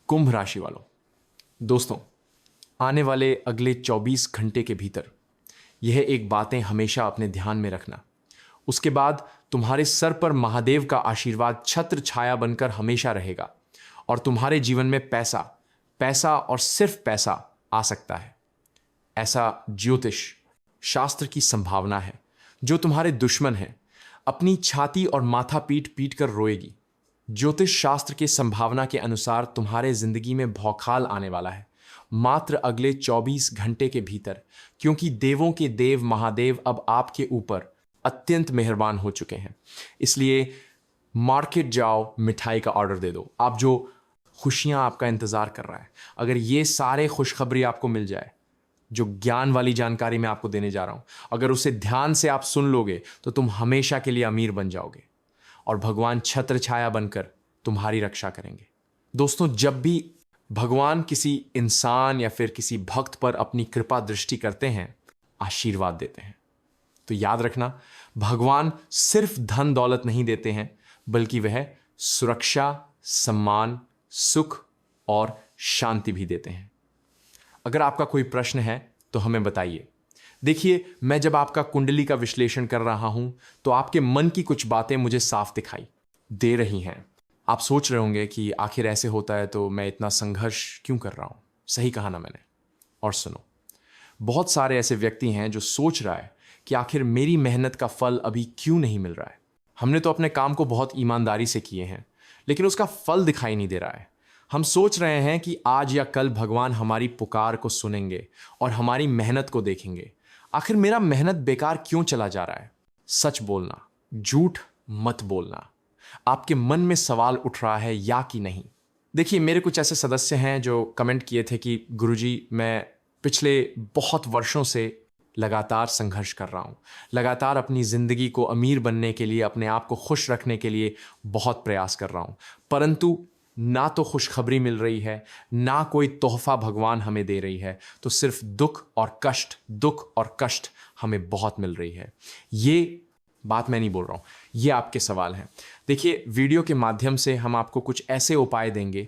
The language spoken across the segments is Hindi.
कुंभ राशि वालों, दोस्तों, आने वाले अगले 24 घंटे के भीतर यह एक बातें हमेशा अपने ध्यान में रखना। उसके बाद तुम्हारे सर पर महादेव का आशीर्वाद छत्र छाया बनकर हमेशा रहेगा और तुम्हारे जीवन में पैसा, पैसा और सिर्फ पैसा आ सकता है। ऐसा ज्योतिष शास्त्र की संभावना है। जो तुम्हारे दुश्मन हैं अपनी छाती और माथा पीट पीट कर रोएगी। ज्योतिष शास्त्र के संभावना के अनुसार तुम्हारे जिंदगी में भौकाल आने वाला है मात्र अगले 24 घंटे के भीतर, क्योंकि देवों के देव महादेव अब आपके ऊपर अत्यंत मेहरबान हो चुके हैं। इसलिए मार्केट जाओ, मिठाई का ऑर्डर दे दो। आप जो खुशियां आपका इंतजार कर रहा है, अगर ये सारे खुशखबरी आपको मिल जाए, जो ज्ञान वाली जानकारी मैं आपको देने जा रहा हूं, अगर उसे ध्यान से आप सुन लोगे तो तुम हमेशा के लिए अमीर बन जाओगे और भगवान छत्र छाया बनकर तुम्हारी रक्षा करेंगे। दोस्तों, जब भी भगवान किसी इंसान या फिर किसी भक्त पर अपनी कृपा दृष्टि करते हैं, आशीर्वाद देते हैं, तो याद रखना, भगवान सिर्फ धन दौलत नहीं देते हैं, बल्कि वह सुरक्षा, सम्मान, सुख और शांति भी देते हैं। अगर आपका कोई प्रश्न है तो हमें बताइए। देखिए, मैं जब आपका कुंडली का विश्लेषण कर रहा हूं तो आपके मन की कुछ बातें मुझे साफ दिखाई दे रही हैं। आप सोच रहे होंगे कि आखिर ऐसे होता है तो मैं इतना संघर्ष क्यों कर रहा हूं। सही कहा ना मैंने। और सुनो, बहुत सारे ऐसे व्यक्ति हैं जो सोच रहा है कि आखिर मेरी मेहनत का फल अभी क्यों नहीं मिल रहा है। हमने तो अपने काम को बहुत ईमानदारी से किए हैं, लेकिन उसका फल दिखाई नहीं दे रहा है। हम सोच रहे हैं कि आज या कल भगवान हमारी पुकार को सुनेंगे और हमारी मेहनत को देखेंगे। आखिर मेरा मेहनत बेकार क्यों चला जा रहा है। सच बोलना, झूठ मत बोलना। आपके मन में सवाल उठ रहा है या कि नहीं। देखिए, मेरे कुछ ऐसे सदस्य हैं जो कमेंट किए थे कि गुरुजी, मैं पिछले बहुत वर्षों से लगातार संघर्ष कर रहा हूं, लगातार अपनी जिंदगी को अमीर बनने के लिए, अपने आप को खुश रखने के लिए बहुत प्रयास कर रहा हूं, परंतु ना तो खुशखबरी मिल रही है, ना कोई तोहफा भगवान हमें दे रही है, तो सिर्फ दुख और कष्ट हमें बहुत मिल रही है। ये बात मैं नहीं बोल रहा हूं, ये आपके सवाल हैं। देखिए, वीडियो के माध्यम से हम आपको कुछ ऐसे उपाय देंगे,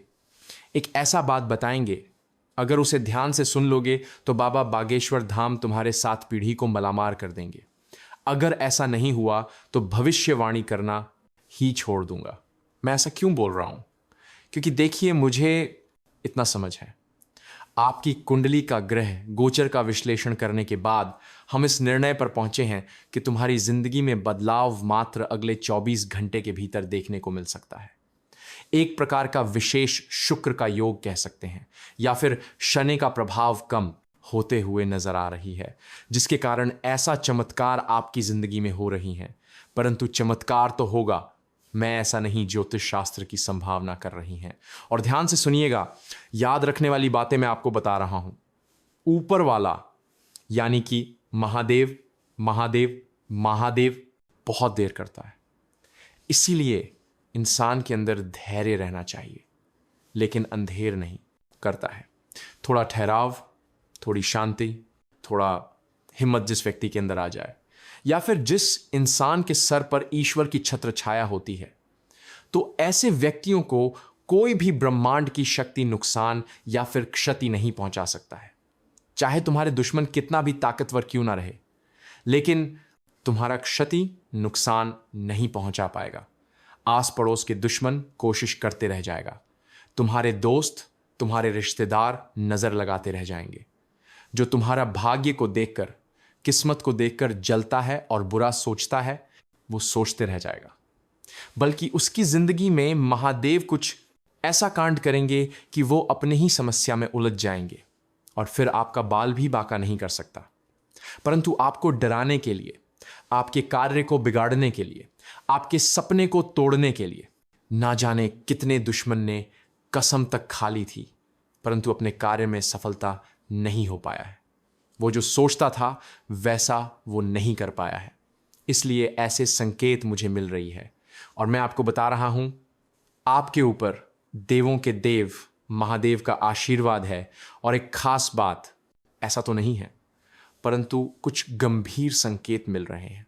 एक ऐसा बात बताएंगे, अगर उसे ध्यान से सुन लोगे तो बाबा बागेश्वर धाम तुम्हारे 7 पीढ़ी को मलामार कर देंगे। अगर ऐसा नहीं हुआ तो भविष्यवाणी करना ही छोड़ दूंगा। मैं ऐसा क्यों बोल रहा हूं? क्योंकि देखिए, मुझे इतना समझ है, आपकी कुंडली का ग्रह गोचर का विश्लेषण करने के बाद हम इस निर्णय पर पहुंचे हैं कि तुम्हारी जिंदगी में बदलाव मात्र अगले 24 घंटे के भीतर देखने को मिल सकता है। एक प्रकार का विशेष शुक्र का योग कह सकते हैं, या फिर शनि का प्रभाव कम होते हुए नजर आ रही है, जिसके कारण ऐसा चमत्कार आपकी जिंदगी में हो रही हैं। परंतु चमत्कार तो होगा, मैं ऐसा नहीं, ज्योतिष शास्त्र की संभावना कर रही हैं। और ध्यान से सुनिएगा, याद रखने वाली बातें मैं आपको बता रहा हूं। ऊपर वाला यानी कि महादेव महादेव महादेव बहुत देर करता है, इसीलिए इंसान के अंदर धैर्य रहना चाहिए, लेकिन अंधेर नहीं करता है। थोड़ा ठहराव, थोड़ी शांति, थोड़ा हिम्मत जिस व्यक्ति के अंदर आ जाए, या फिर जिस इंसान के सर पर ईश्वर की छत्र छाया होती है, तो ऐसे व्यक्तियों को कोई भी ब्रह्मांड की शक्ति नुकसान या फिर क्षति नहीं पहुंचा सकता है। चाहे तुम्हारे दुश्मन कितना भी ताकतवर क्यों ना रहे, लेकिन तुम्हारा क्षति नुकसान नहीं पहुंचा पाएगा। आस पड़ोस के दुश्मन कोशिश करते रह जाएगा, तुम्हारे दोस्त, तुम्हारे रिश्तेदार नजर लगाते रह जाएंगे। जो तुम्हारा भाग्य को देखकर, किस्मत को देखकर जलता है और बुरा सोचता है, वो सोचते रह जाएगा। बल्कि उसकी जिंदगी में महादेव कुछ ऐसा कांड करेंगे कि वो अपने ही समस्या में उलझ जाएंगे और फिर आपका बाल भी बांका नहीं कर सकता। परंतु आपको डराने के लिए, आपके कार्य को बिगाड़ने के लिए, आपके सपने को तोड़ने के लिए ना जाने कितने दुश्मन ने कसम तक खा ली थी, परंतु अपने कार्य में सफलता नहीं हो पाया है। वो जो सोचता था वैसा वो नहीं कर पाया है। इसलिए ऐसे संकेत मुझे मिल रही है और मैं आपको बता रहा हूं, आपके ऊपर देवों के देव महादेव का आशीर्वाद है। और एक खास बात, ऐसा तो नहीं है, परंतु कुछ गंभीर संकेत मिल रहे हैं।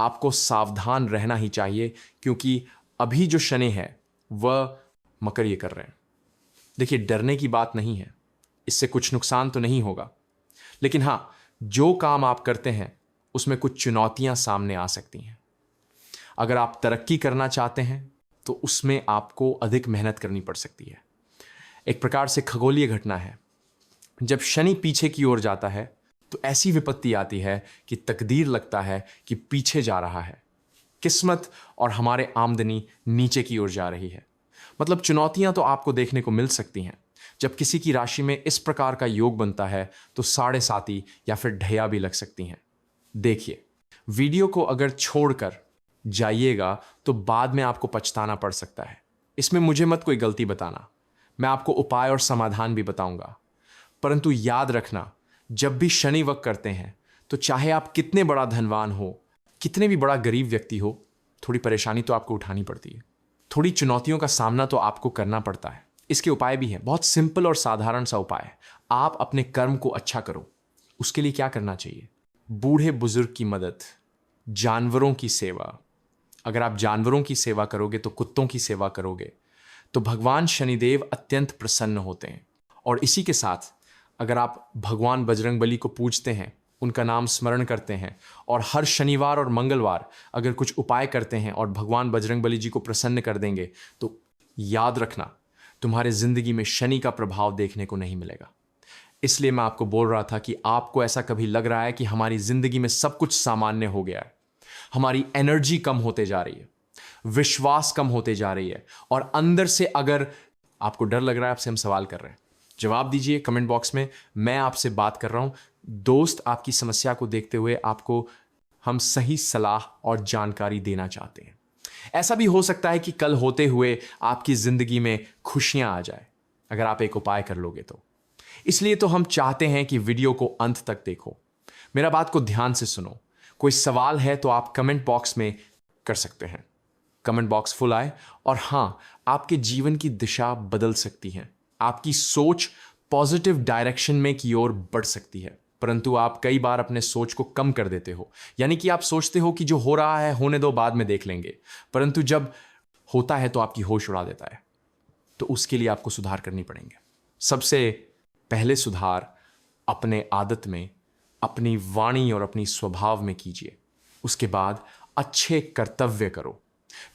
आपको सावधान रहना ही चाहिए, क्योंकि अभी जो शनि है वह मकर ये कर रहे हैं। देखिए, डरने की बात नहीं है, इससे कुछ नुकसान तो नहीं होगा, लेकिन हां, जो काम आप करते हैं उसमें कुछ चुनौतियां सामने आ सकती हैं। अगर आप तरक्की करना चाहते हैं तो उसमें आपको अधिक मेहनत करनी पड़ सकती है। एक प्रकार से खगोलीय घटना है। जब शनि पीछे की ओर जाता है तो ऐसी विपत्ति आती है कि तकदीर लगता है कि पीछे जा रहा है, किस्मत और हमारे आमदनी नीचे की ओर जा रही है। मतलब चुनौतियां तो आपको देखने को मिल सकती हैं। जब किसी की राशि में इस प्रकार का योग बनता है तो साढ़े साती या फिर ढैया भी लग सकती हैं। देखिए, वीडियो को अगर छोड़कर जाइएगा तो बाद में आपको पछताना पड़ सकता है। इसमें मुझे मत कोई गलती बताना, मैं आपको उपाय और समाधान भी बताऊंगा। परंतु याद रखना, जब भी शनि वक्र करते हैं तो चाहे आप कितने बड़ा धनवान हो, कितने भी बड़ा गरीब व्यक्ति हो, थोड़ी परेशानी तो आपको उठानी पड़ती है, थोड़ी चुनौतियों का सामना तो आपको करना पड़ता है। इसके उपाय भी हैं, बहुत सिंपल और साधारण सा उपाय है। आप अपने कर्म को अच्छा करो। उसके लिए क्या करना चाहिए? बूढ़े बुजुर्ग की मदद, जानवरों की सेवा। अगर आप जानवरों की सेवा करोगे तो कुत्तों की सेवा करोगे तो भगवान शनिदेव अत्यंत प्रसन्न होते हैं। और इसी के साथ अगर आप भगवान बजरंगबली को पूजते हैं, उनका नाम स्मरण करते हैं और हर शनिवार और मंगलवार अगर कुछ उपाय करते हैं और भगवान बजरंगबली जी को प्रसन्न कर देंगे तो याद रखना, तुम्हारे जिंदगी में शनि का प्रभाव देखने को नहीं मिलेगा। इसलिए मैं आपको बोल रहा था कि आपको ऐसा कभी लग रहा है कि हमारी जिंदगी में सब कुछ सामान्य हो गया है, हमारी एनर्जी कम होते जा रही है, विश्वास कम होते जा रही है, और अंदर से अगर आपको डर लग रहा है, आपसे हम सवाल कर रहे हैं, जवाब दीजिए कमेंट बॉक्स में। मैं आपसे बात कर रहा हूं दोस्त, आपकी समस्या को देखते हुए आपको हम सही सलाह और जानकारी देना चाहते हैं। ऐसा भी हो सकता है कि कल होते हुए आपकी जिंदगी में खुशियां आ जाए अगर आप एक उपाय कर लोगे तो। इसलिए तो हम चाहते हैं कि वीडियो को अंत तक देखो, मेरा बात को ध्यान से सुनो। कोई सवाल है तो आप कमेंट बॉक्स में कर सकते हैं। कमेंट बॉक्स फुल आए और हां, आपके जीवन की दिशा बदल सकती है, आपकी सोच पॉजिटिव डायरेक्शन में की ओर बढ़ सकती है। परंतु आप कई बार अपने सोच को कम कर देते हो, यानी कि आप सोचते हो कि जो हो रहा है होने दो, बाद में देख लेंगे, परंतु जब होता है तो आपकी होश उड़ा देता है। तो उसके लिए आपको सुधार करनी पड़ेंगे। सबसे पहले सुधार अपने आदत में, अपनी वाणी और अपनी स्वभाव में कीजिए। उसके बाद अच्छे कर्तव्य करो।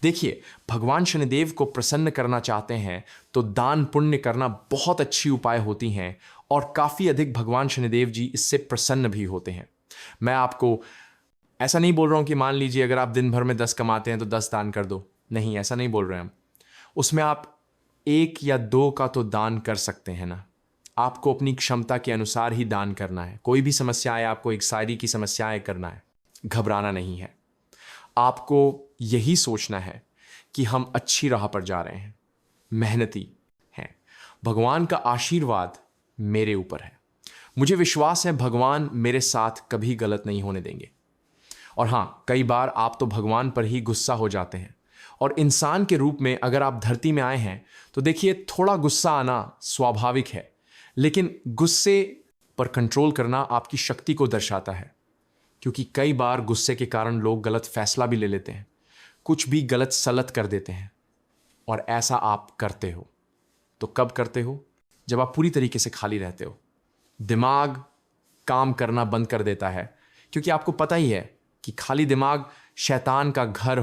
देखिए, भगवान शनिदेव को प्रसन्न करना चाहते हैं तो दान पुण्य करना बहुत अच्छी उपाय होती हैं और काफ़ी अधिक भगवान शनिदेव जी इससे प्रसन्न भी होते हैं। मैं आपको ऐसा नहीं बोल रहा हूं कि मान लीजिए अगर आप दिन भर में 10 कमाते हैं तो 10 दान कर दो, नहीं, ऐसा नहीं बोल रहे हम। उसमें आप 1 या 2 का तो दान कर सकते हैं ना। आपको अपनी क्षमता के अनुसार ही दान करना है। कोई भी समस्या है, आपको एक शायरी की समस्याएं करना है, घबराना नहीं है। आपको यही सोचना है कि हम अच्छी राह पर जा रहे हैं, मेहनती हैं, भगवान का आशीर्वाद मेरे ऊपर है, मुझे विश्वास है भगवान मेरे साथ कभी गलत नहीं होने देंगे। और हां, कई बार आप तो भगवान पर ही गुस्सा हो जाते हैं, और इंसान के रूप में अगर आप धरती में आए हैं तो देखिए, थोड़ा गुस्सा आना स्वाभाविक है, लेकिन गुस्से पर कंट्रोल करना आपकी शक्ति को दर्शाता है। क्योंकि कई बार गुस्से के कारण लोग गलत फैसला भी ले लेते हैं, कुछ भी गलत सलत कर देते हैं, और ऐसा आप करते हो तो कब करते हो? जब आप पूरी तरीके से खाली रहते हो, दिमाग काम करना बंद कर देता है। क्योंकि आपको पता ही है कि खाली दिमाग शैतान का घर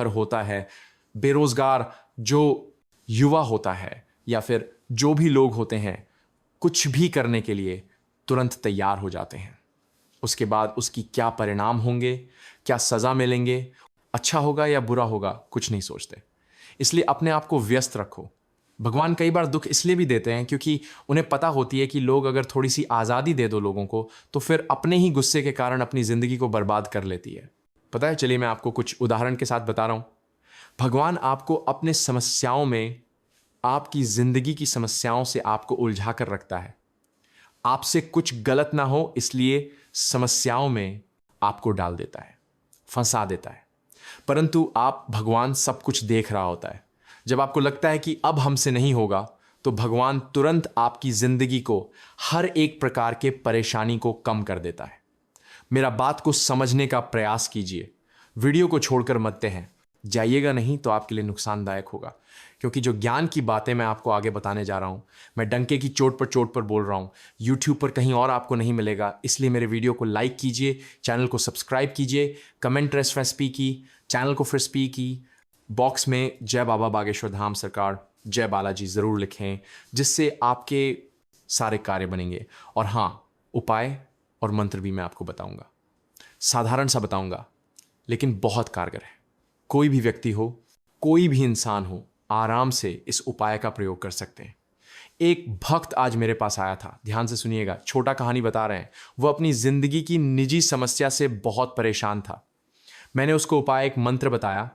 होता है। बेरोजगार जो युवा होता है या फिर जो भी लोग होते हैं, कुछ भी करने के लिए तुरंत तैयार हो जाते हैं। उसके बाद उसकी क्या परिणाम होंगे, क्या सज़ा मिलेंगे, अच्छा होगा या बुरा होगा, कुछ नहीं सोचते। इसलिए अपने आप को व्यस्त रखो। भगवान कई बार दुख इसलिए भी देते हैं क्योंकि उन्हें पता होती है कि लोग अगर थोड़ी सी आज़ादी दे दो लोगों को तो फिर अपने ही गुस्से के कारण अपनी ज़िंदगी को बर्बाद कर लेती है। पता है, चलिए मैं आपको कुछ उदाहरण के साथ बता रहा हूँ। भगवान आपको अपने समस्याओं में, आपकी ज़िंदगी की समस्याओं से आपको उलझा कर रखता है। आपसे कुछ गलत ना हो इसलिए समस्याओं में आपको डाल देता है, फंसा देता है। परंतु आप, भगवान सब कुछ देख रहा होता है। जब आपको लगता है कि अब हमसे नहीं होगा तो भगवान तुरंत आपकी जिंदगी को, हर एक प्रकार के परेशानी को कम कर देता है। मेरा बात को समझने का प्रयास कीजिए, वीडियो को छोड़कर मत हैं। जाइएगा नहीं तो आपके लिए नुकसानदायक होगा, क्योंकि जो ज्ञान की बातें मैं आपको आगे बताने जा रहा हूँ, मैं डंके की चोट पर बोल रहा हूँ। यूट्यूब पर कहीं और आपको नहीं मिलेगा। इसलिए मेरे वीडियो को लाइक कीजिए, चैनल को सब्सक्राइब कीजिए, कमेंट रेस्पी की, चैनल को फ्रिस्पी की, बॉक्स में जय बाबा बागेश्वर धाम सरकार, जय बालाजी ज़रूर लिखें, जिससे आपके सारे कार्य बनेंगे। और हाँ, उपाय और मंत्र भी मैं आपको बताऊंगा, साधारण सा बताऊंगा, लेकिन बहुत कारगर है। कोई भी व्यक्ति हो, कोई भी इंसान हो, आराम से इस उपाय का प्रयोग कर सकते हैं। एक भक्त आज मेरे पास आया था, ध्यान से सुनिएगा, छोटा कहानी बता रहे हैं। वो अपनी जिंदगी की निजी समस्या से बहुत परेशान था। मैंने उसको उपाय, एक मंत्र बताया,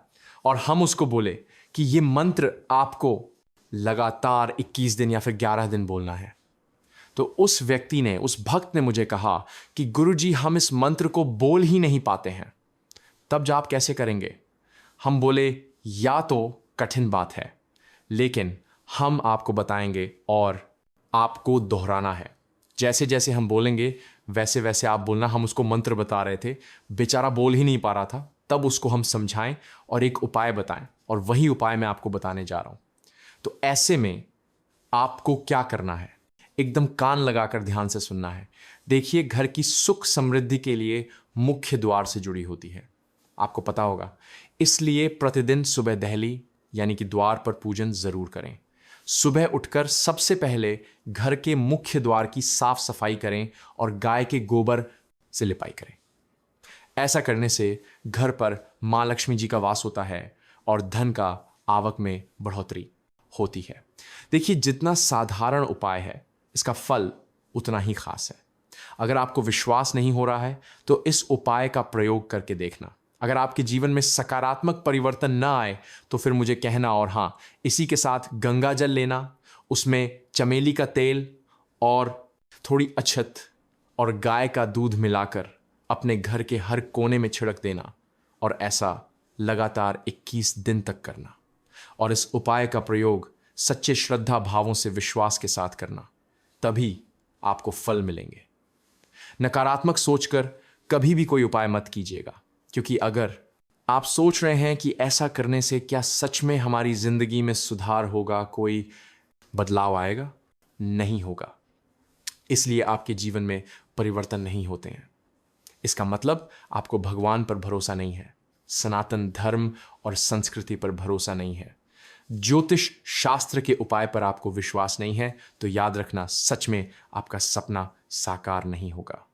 और हम उसको बोले कि ये मंत्र आपको लगातार 21 दिन या फिर 11 दिन बोलना है। तो उस व्यक्ति ने, उस भक्त ने मुझे कहा कि गुरुजी, हम इस मंत्र को बोल ही नहीं पाते हैं। तब जा आप कैसे करेंगे? हम बोले, या तो कठिन बात है, लेकिन हम आपको बताएंगे और आपको दोहराना है। जैसे जैसे हम बोलेंगे वैसे वैसे आप बोलना। हम उसको मंत्र बता रहे थे, बेचारा बोल ही नहीं पा रहा था। तब उसको हम समझाएं और एक उपाय बताएं, और वही उपाय मैं आपको बताने जा रहा हूं। तो ऐसे में आपको क्या करना है, एकदम कान लगाकर ध्यान से सुनना है। देखिए, घर की सुख समृद्धि के लिए मुख्य द्वार से जुड़ी होती है, आपको पता होगा। इसलिए प्रतिदिन सुबह दहली यानी कि द्वार पर पूजन जरूर करें। सुबह उठकर सबसे पहले घर के मुख्य द्वार की साफ सफाई करें और गाय के गोबर से लिपाई करें। ऐसा करने से घर पर मां लक्ष्मी जी का वास होता है और धन का आवक में बढ़ोतरी होती है। देखिए, जितना साधारण उपाय है, इसका फल उतना ही खास है। अगर आपको विश्वास नहीं हो रहा है तो इस उपाय का प्रयोग करके देखना। अगर आपके जीवन में सकारात्मक परिवर्तन ना आए तो फिर मुझे कहना। और हाँ, इसी के साथ गंगा जल लेना, उसमें चमेली का तेल और थोड़ी अक्षत और गाय का दूध मिलाकर अपने घर के हर कोने में छिड़क देना, और ऐसा लगातार 21 दिन तक करना। और इस उपाय का प्रयोग सच्चे श्रद्धा भावों से विश्वास के साथ करना, तभी आपको फल मिलेंगे। नकारात्मक सोचकर कभी भी कोई उपाय मत कीजिएगा, क्योंकि अगर आप सोच रहे हैं कि ऐसा करने से क्या सच में हमारी जिंदगी में सुधार होगा, कोई बदलाव आएगा, नहीं होगा। इसलिए आपके जीवन में परिवर्तन नहीं होते हैं। इसका मतलब आपको भगवान पर भरोसा नहीं है, सनातन धर्म और संस्कृति पर भरोसा नहीं है, ज्योतिष शास्त्र के उपाय पर आपको विश्वास नहीं है, तो याद रखना, सच में आपका सपना साकार नहीं होगा।